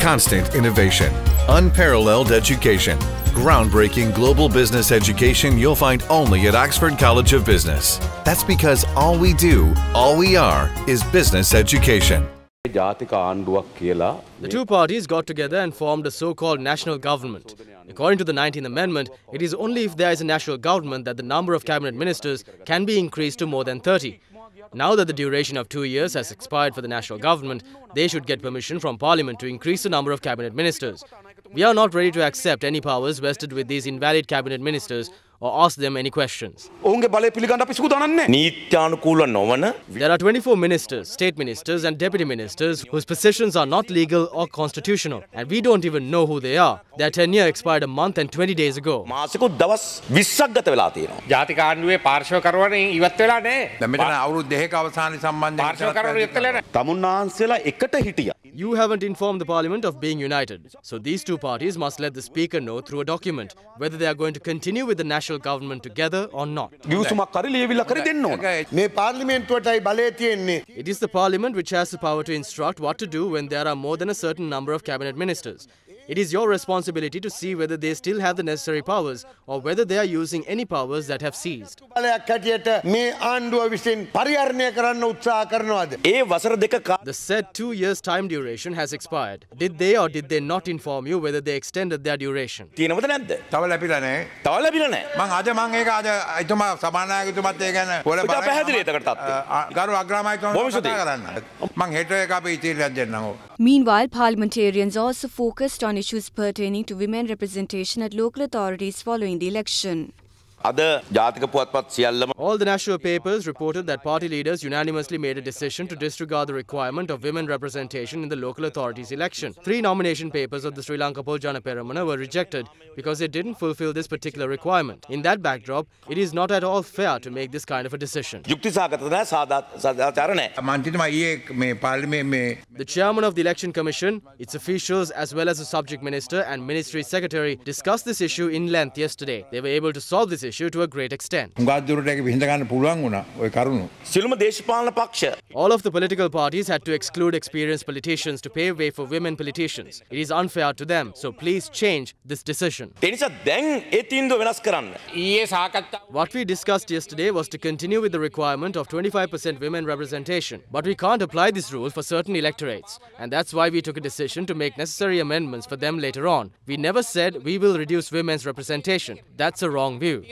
constant innovation, unparalleled education, groundbreaking global business education you'll find only at Oxford College of Business. That's because all we do, all we are, is business education. The two parties got together and formed a so-called national government. According to the 19th Amendment, it is only if there is a national government that the number of cabinet ministers can be increased to more than 30. Now that the duration of 2 years has expired for the national government, they should get permission from Parliament to increase the number of cabinet ministers. We are not ready to accept any powers vested with these invalid cabinet ministers or ask them any questions. There are 24 ministers, state ministers and deputy ministers whose positions are not legal or constitutional, and we don't even know who they are. Their tenure expired a month and 20 days ago. You haven't informed the Parliament of being united. So these two parties must let the Speaker know through a document whether they are going to continue with the national government together or not. It is the Parliament which has the power to instruct what to do when there are more than a certain number of cabinet ministers. It is your responsibility to see whether they still have the necessary powers or whether they are using any powers that have ceased. The said 2 years time duration has expired. Did they or did they not inform you whether they extended their duration? Meanwhile, parliamentarians also focused on issues pertaining to women representation at local authorities following the election. All the national papers reported that party leaders unanimously made a decision to disregard the requirement of women representation in the local authorities election. 3 nomination papers of the Sri Lanka Poljana Peramana were rejected because they didn't fulfill this particular requirement. In that backdrop, it is not at all fair to make this kind of a decision. The chairman of the Election Commission, its officials as well as the subject minister and ministry secretary discussed this issue in length yesterday. They were able to solve this issue to a great extent. All of the political parties had to exclude experienced politicians to pave way for women politicians. It is unfair to them, so please change this decision. What we discussed yesterday was to continue with the requirement of 25% women representation, but we can't apply this rule for certain electorates, and that's why we took a decision to make necessary amendments for them later on. We never said we will reduce women's representation. That's a wrong view.